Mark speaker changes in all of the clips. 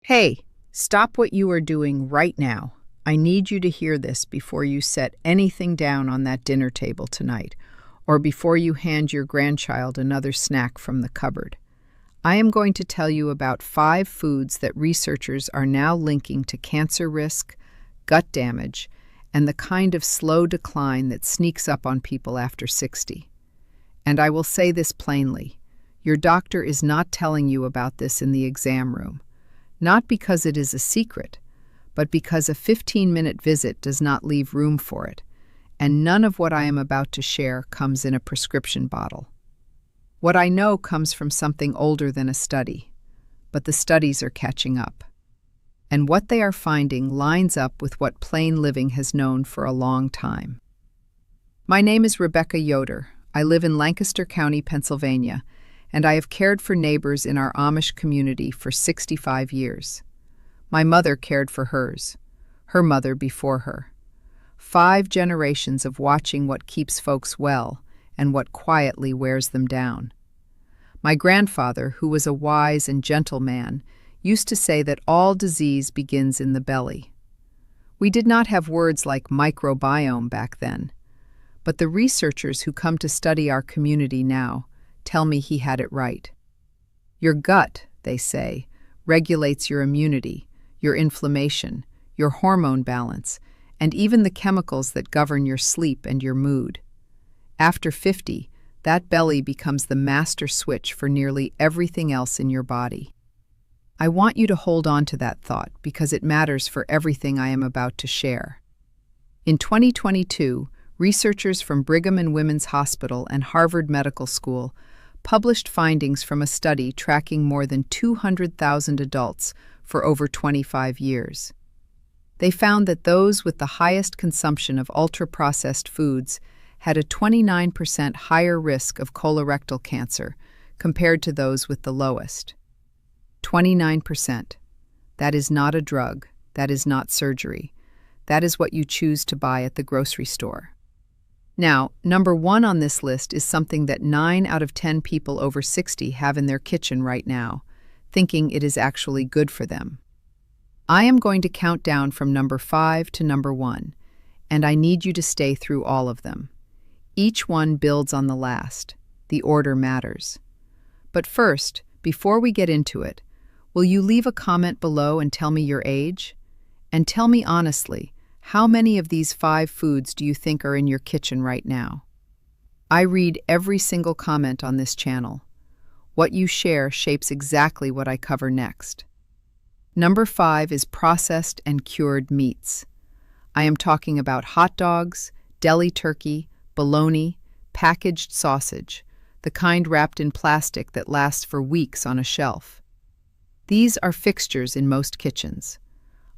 Speaker 1: Hey, stop what you are doing right now. I need you to hear this before you set anything down on that dinner table tonight, or before you hand your grandchild another snack from the cupboard. I am going to tell you about 5 foods that researchers are now linking to cancer risk, gut damage, and the kind of slow decline that sneaks up on people after 60. And I will say this plainly: your doctor is not telling you about this in the exam room. Not because it is a secret, but because a 15-minute visit does not leave room for it, and none of what I am about to share comes in a prescription bottle. What I know comes from something older than a study, but the studies are catching up. And what they are finding lines up with what plain living has known for a long time. My name is Rebecca Yoder. I live in Lancaster County, Pennsylvania, and I have cared for neighbors in our Amish community for 65 years. My mother cared for hers, her mother before her. 5 generations of watching what keeps folks well and what quietly wears them down. My grandfather, who was a wise and gentle man, used to say that all disease begins in the belly. We did not have words like microbiome back then, but the researchers who come to study our community now tell me he had it right. Your gut, they say, regulates your immunity, your inflammation, your hormone balance, and even the chemicals that govern your sleep and your mood. After 50, that belly becomes the master switch for nearly everything else in your body. I want you to hold on to that thought because it matters for everything I am about to share. In 2022, researchers from Brigham and Women's Hospital and Harvard Medical School published findings from a study tracking more than 200,000 adults for over 25 years. They found that those with the highest consumption of ultra-processed foods had a 29% higher risk of colorectal cancer compared to those with the lowest. 29%. That is not a drug. That is not surgery. That is what you choose to buy at the grocery store. Now, number 1 on this list is something that 9 out of 10 people over 60 have in their kitchen right now, thinking it is actually good for them. I am going to count down from number 5 to number 1, and I need you to stay through all of them. Each one builds on the last. The order matters. But first, before we get into it, will you leave a comment below and tell me your age? And tell me honestly, how many of these 5 foods do you think are in your kitchen right now? I read every single comment on this channel. What you share shapes exactly what I cover next. Number 5 is processed and cured meats. I am talking about hot dogs, deli turkey, bologna, packaged sausage, the kind wrapped in plastic that lasts for weeks on a shelf. These are fixtures in most kitchens.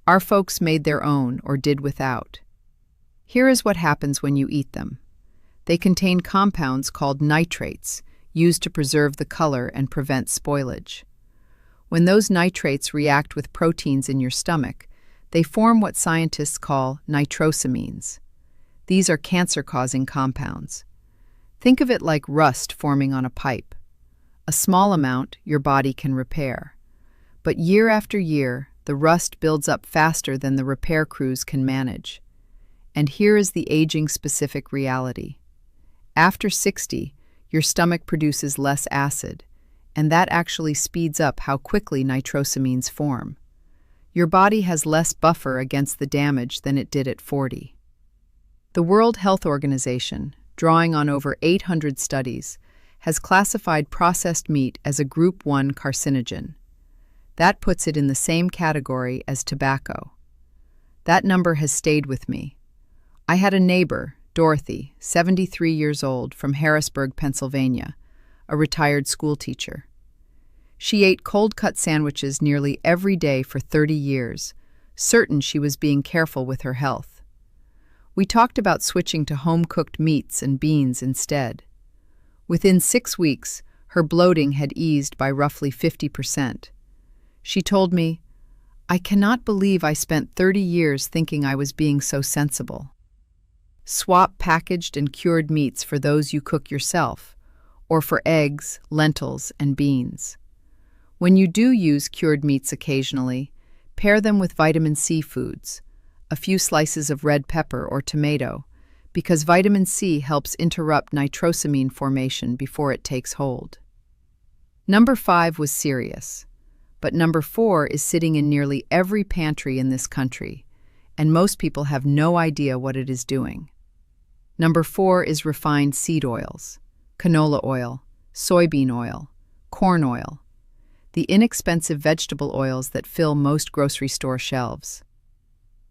Speaker 1: Our folks made their own or did without. Here is what happens when you eat them. They contain compounds called nitrates, used to preserve the color and prevent spoilage. When those nitrates react with proteins in your stomach, they form what scientists call nitrosamines. These are cancer-causing compounds. Think of it like rust forming on a pipe. A small amount your body can repair. But year after year, the rust builds up faster than the repair crews can manage. And here is the aging-specific reality. After 60, your stomach produces less acid, and that actually speeds up how quickly nitrosamines form. Your body has less buffer against the damage than it did at 40. The World Health Organization, drawing on over 800 studies, has classified processed meat as a Group 1 carcinogen. That puts it in the same category as tobacco. That number has stayed with me. I had a neighbor, Dorothy, 73 years old, from Harrisburg, Pennsylvania, a retired schoolteacher. She ate cold-cut sandwiches nearly every day for 30 years, certain she was being careful with her health. We talked about switching to home-cooked meats and beans instead. Within 6 weeks, her bloating had eased by roughly 50%. She told me, "I cannot believe I spent 30 years thinking I was being so sensible." Swap packaged and cured meats for those you cook yourself, or for eggs, lentils, and beans. When you do use cured meats occasionally, Pair them with vitamin C foods, a few slices of red pepper or tomato, because vitamin C helps interrupt nitrosamine formation before it takes hold. Number 5 was serious, but number 4 is sitting in nearly every pantry in this country, and most people have no idea what it is doing. Number 4 is refined seed oils, canola oil, soybean oil, corn oil, the inexpensive vegetable oils that fill most grocery store shelves.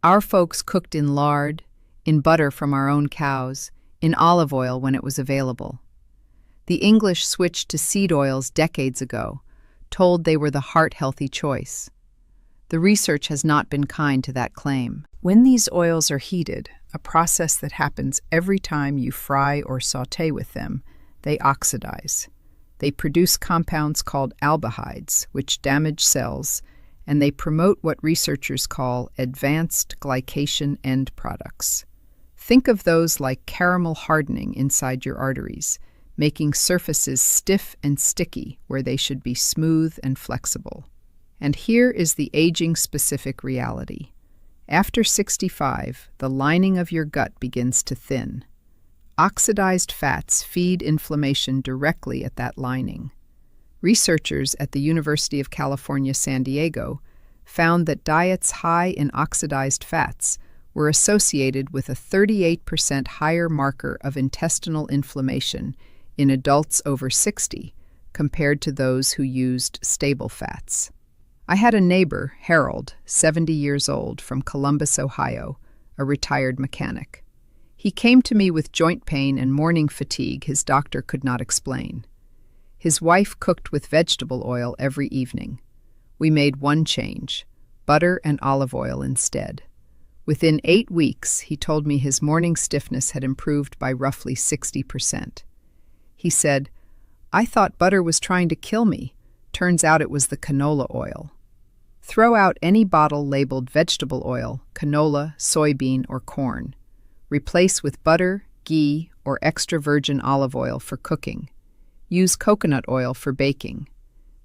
Speaker 1: Our folks cooked in lard, in butter from our own cows, in olive oil when it was available. The English switched to seed oils decades ago, told they were the heart-healthy choice. The research has not been kind to that claim. When these oils are heated, a process that happens every time you fry or sauté with them, they oxidize. They produce compounds called aldehydes, which damage cells, and they promote what researchers call advanced glycation end products. Think of those like caramel hardening inside your arteries, making surfaces stiff and sticky where they should be smooth and flexible. And here is the aging-specific reality. After 65, the lining of your gut begins to thin. Oxidized fats feed inflammation directly at that lining. Researchers at the University of California, San Diego found that diets high in oxidized fats were associated with a 38% higher marker of intestinal inflammation in adults over 60 compared to those who used stable fats. I had a neighbor, Harold, 70 years old, from Columbus, Ohio, a retired mechanic. He came to me with joint pain and morning fatigue his doctor could not explain. His wife cooked with vegetable oil every evening. We made one change, butter and olive oil instead. Within 8 weeks, he told me his morning stiffness had improved by roughly 60%. He said, "I thought butter was trying to kill me. Turns out it was the canola oil." Throw out any bottle labeled vegetable oil, canola, soybean, or corn. Replace with butter, ghee, or extra virgin olive oil for cooking. Use coconut oil for baking.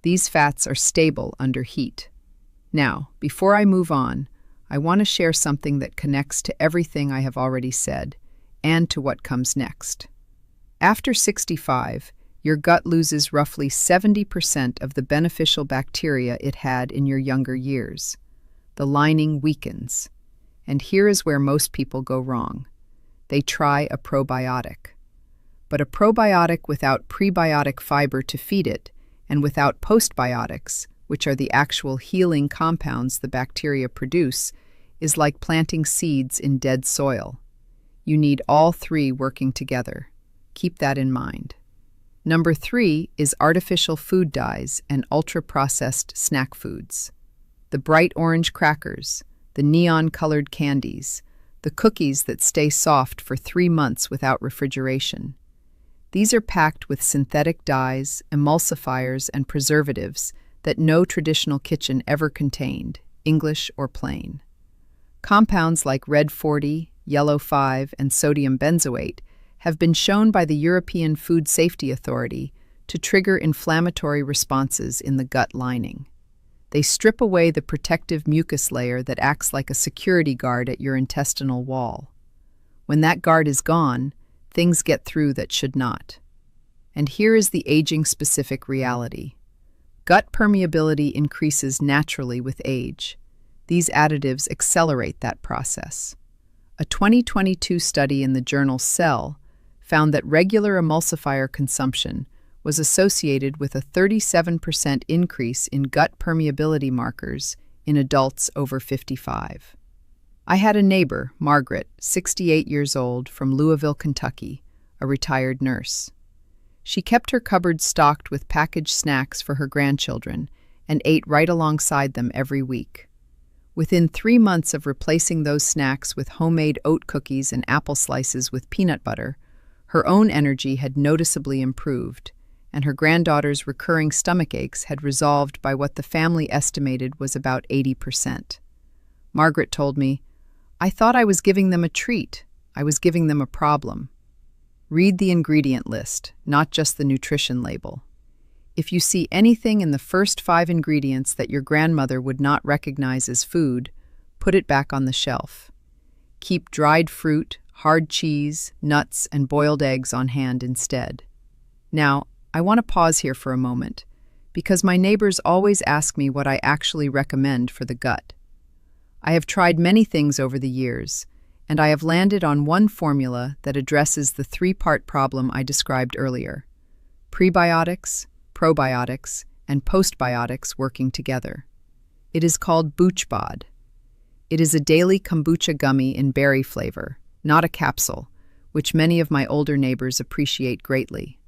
Speaker 1: These fats are stable under heat. Now, before I move on, I want to share something that connects to everything I have already said and to what comes next. After 65, your gut loses roughly 70% of the beneficial bacteria it had in your younger years. The lining weakens. And here is where most people go wrong. They try a probiotic. But a probiotic without prebiotic fiber to feed it, and without postbiotics, which are the actual healing compounds the bacteria produce, is like planting seeds in dead soil. You need all three working together. Keep that in mind. Number 3 is artificial food dyes and ultra-processed snack foods. The bright orange crackers, the neon-colored candies, the cookies that stay soft for 3 months without refrigeration. These are packed with synthetic dyes, emulsifiers, and preservatives that no traditional kitchen ever contained, English or plain. Compounds like red 40, yellow 5, and sodium benzoate have been shown by the European Food Safety Authority to trigger inflammatory responses in the gut lining. They strip away the protective mucus layer that acts like a security guard at your intestinal wall. When that guard is gone, things get through that should not. And here is the aging-specific reality. Gut permeability increases naturally with age. These additives accelerate that process. A 2022 study in the journal Cell found that regular emulsifier consumption was associated with a 37% increase in gut permeability markers in adults over 55. I had a neighbor, Margaret, 68 years old, from Louisville, Kentucky, a retired nurse. She kept her cupboard stocked with packaged snacks for her grandchildren and ate right alongside them every week. Within 3 months of replacing those snacks with homemade oat cookies and apple slices with peanut butter, her own energy had noticeably improved, and her granddaughter's recurring stomach aches had resolved by what the family estimated was about 80%. Margaret told me, "I thought I was giving them a treat. I was giving them a problem." Read the ingredient list, not just the nutrition label. If you see anything in the first 5 ingredients that your grandmother would not recognize as food, put it back on the shelf. Keep dried fruit, hard cheese, nuts, and boiled eggs on hand instead. Now, I want to pause here for a moment, because my neighbors always ask me what I actually recommend for the gut. I have tried many things over the years, and I have landed on one formula that addresses the 3-part problem I described earlier: prebiotics, probiotics, and postbiotics working together. It is called BoochBod. It is a daily kombucha gummy in berry flavor, not a capsule, which many of my older neighbors appreciate greatly.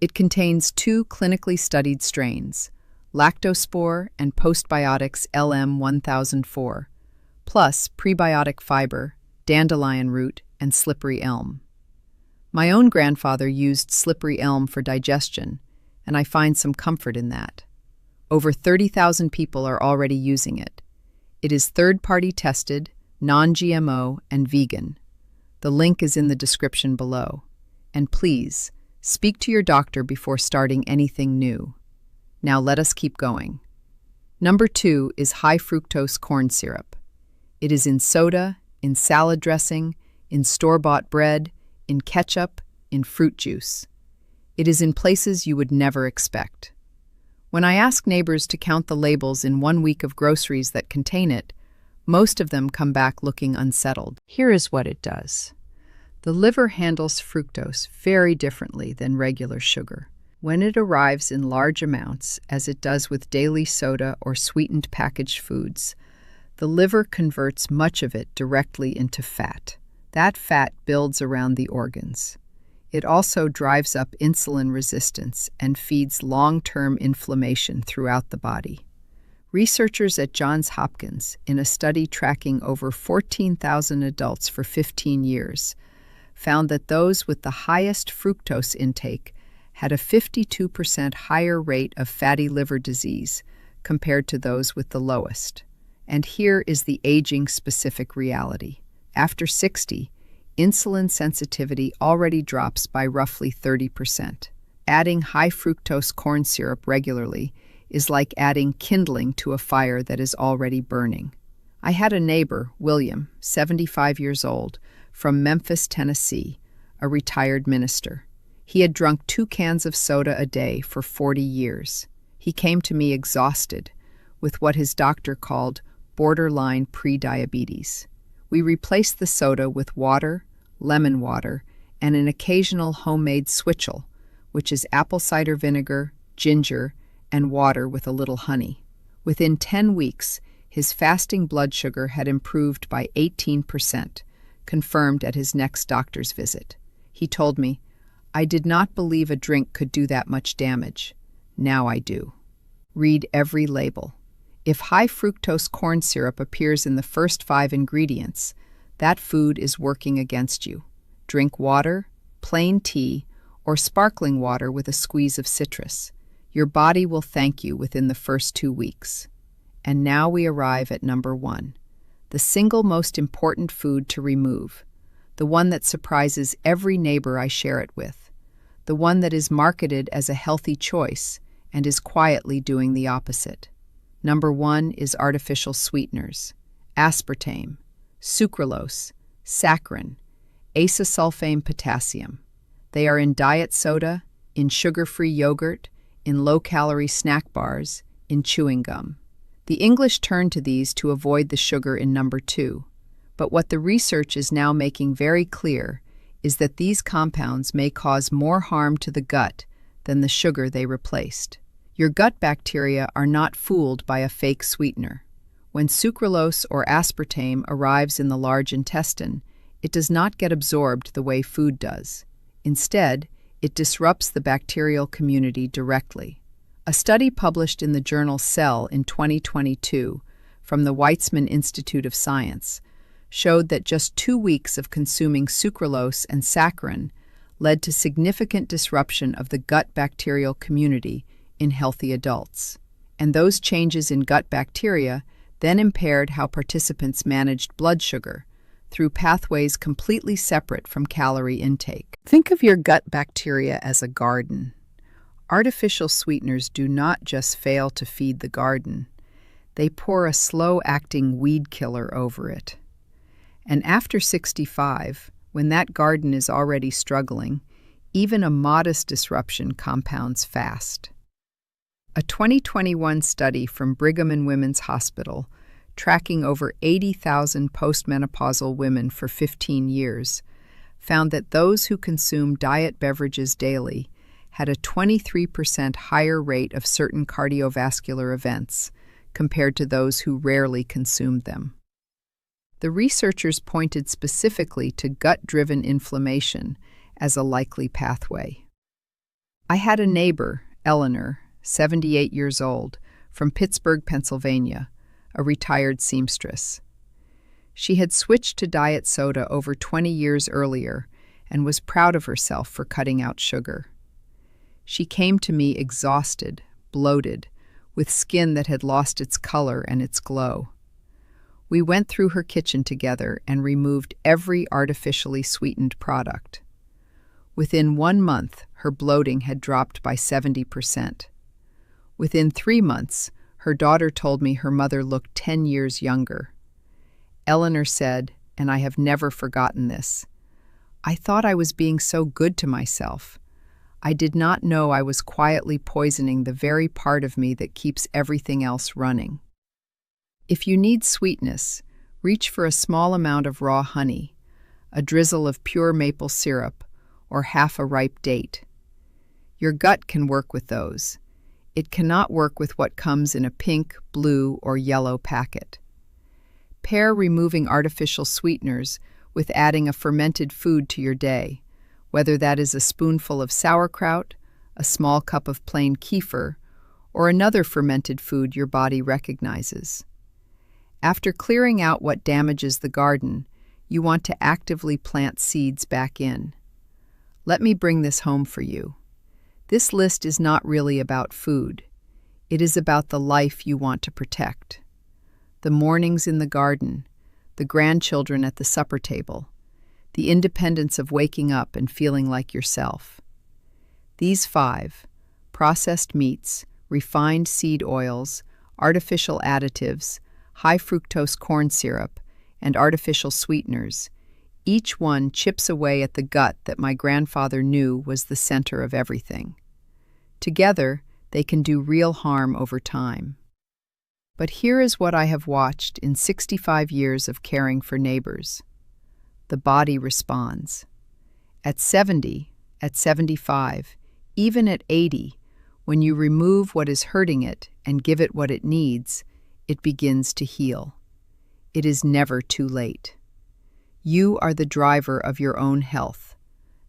Speaker 1: It contains 2 clinically studied strains, Lactospore and Postbiotics LM1004, plus prebiotic fiber, dandelion root, and slippery elm. My own grandfather used slippery elm for digestion, and I find some comfort in that. Over 30,000 people are already using it. It is third-party tested, non-GMO, and vegan. The link is in the description below. And please, speak to your doctor before starting anything new. Now let us keep going. Number 2 is high fructose corn syrup. It is in soda, in salad dressing, in store-bought bread, in ketchup, in fruit juice. It is in places you would never expect. When I ask neighbors to count the labels in 1 week of groceries that contain it, most of them come back looking unsettled. Here is what it does. The liver handles fructose very differently than regular sugar. When it arrives in large amounts, as it does with daily soda or sweetened packaged foods, the liver converts much of it directly into fat. That fat builds around the organs. It also drives up insulin resistance and feeds long-term inflammation throughout the body. Researchers at Johns Hopkins, in a study tracking over 14,000 adults for 15 years, found that those with the highest fructose intake had a 52% higher rate of fatty liver disease compared to those with the lowest. And here is the aging-specific reality. After 60, insulin sensitivity already drops by roughly 30%. Adding high fructose corn syrup regularly is like adding kindling to a fire that is already burning. I had a neighbor, William, 75 years old, from Memphis, Tennessee, a retired minister. He had drunk 2 cans of soda a day for 40 years. He came to me exhausted, with what his doctor called borderline pre-diabetes. We replaced the soda with water, lemon water, and an occasional homemade switchel, which is apple cider vinegar, ginger, and water with a little honey. Within 10 weeks, his fasting blood sugar had improved by 18%, confirmed at his next doctor's visit. He told me, "I did not believe a drink could do that much damage. Now I do." Read every label. If high fructose corn syrup appears in the first 5 ingredients, that food is working against you. Drink water, plain tea, or sparkling water with a squeeze of citrus. Your body will thank you within the first 2 weeks. And now we arrive at number 1, the single most important food to remove, the one that surprises every neighbor I share it with, the one that is marketed as a healthy choice and is quietly doing the opposite. Number 1 is artificial sweeteners: aspartame, sucralose, saccharin, acesulfame potassium. They are in diet soda, in sugar-free yogurt, in low-calorie snack bars, in chewing gum. The English turn to these to avoid the sugar in number 2, but what the research is now making very clear is that these compounds may cause more harm to the gut than the sugar they replaced. Your gut bacteria are not fooled by a fake sweetener. When sucralose or aspartame arrives in the large intestine, it does not get absorbed the way food does. Instead, it disrupts the bacterial community directly. A study published in the journal Cell in 2022 from the Weizmann Institute of Science showed that just 2 weeks of consuming sucralose and saccharin led to significant disruption of the gut bacterial community in healthy adults. And those changes in gut bacteria then impaired how participants managed blood sugar through pathways completely separate from calorie intake. Think of your gut bacteria as a garden. Artificial sweeteners do not just fail to feed the garden, they pour a slow-acting weed killer over it. And after 65, when that garden is already struggling, even a modest disruption compounds fast. A 2021 study from Brigham and Women's Hospital, tracking over 80,000 postmenopausal women for 15 years, found that those who consume diet beverages daily had a 23% higher rate of certain cardiovascular events compared to those who rarely consumed them. The researchers pointed specifically to gut-driven inflammation as a likely pathway. I had a neighbor, Eleanor, 78 years old, from Pittsburgh, Pennsylvania, a retired seamstress. She had switched to diet soda over 20 years earlier and was proud of herself for cutting out sugar. She came to me exhausted, bloated, with skin that had lost its color and its glow. We went through her kitchen together and removed every artificially sweetened product. Within 1 month, her bloating had dropped by 70%. Within 3 months, her daughter told me her mother looked 10 years younger. Eleanor said, and I have never forgotten this, "I thought I was being so good to myself. I did not know I was quietly poisoning the very part of me that keeps everything else running." If you need sweetness, reach for a small amount of raw honey, a drizzle of pure maple syrup, or half a ripe date. Your gut can work with those. It cannot work with what comes in a pink, blue, or yellow packet. Pair removing artificial sweeteners with adding a fermented food to your day, whether that is a spoonful of sauerkraut, a small cup of plain kefir, or another fermented food your body recognizes. After clearing out what damages the garden, you want to actively plant seeds back in. Let me bring this home for you. This list is not really about food. It is about the life you want to protect. The mornings in the garden, the grandchildren at the supper table, the independence of waking up and feeling like yourself. These 5, processed meats, refined seed oils, artificial additives, high fructose corn syrup, and artificial sweeteners, each one chips away at the gut that my grandfather knew was the center of everything. Together, they can do real harm over time. But here is what I have watched in 65 years of caring for neighbors. The body responds. At 70, at 75, even at 80, when you remove what is hurting it and give it what it needs, it begins to heal. It is never too late. You are the driver of your own health,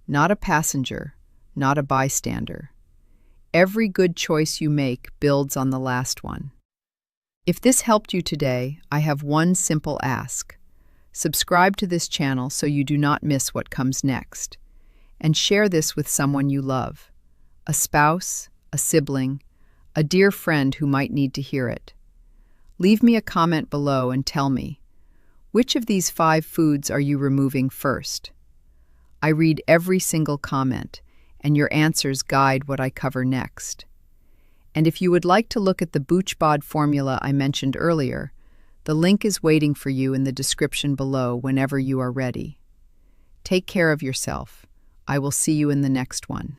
Speaker 1: not a passenger, not a bystander. Every good choice you make builds on the last one. If this helped you today, I have one simple ask. Subscribe to this channel so you do not miss what comes next. And share this with someone you love, a spouse, a sibling, a dear friend who might need to hear it. Leave me a comment below and tell me, which of these 5 foods are you removing first? I read every single comment, and your answers guide what I cover next. And if you would like to look at the Boochbod formula I mentioned earlier, the link is waiting for you in the description below whenever you are ready. Take care of yourself. I will see you in the next one.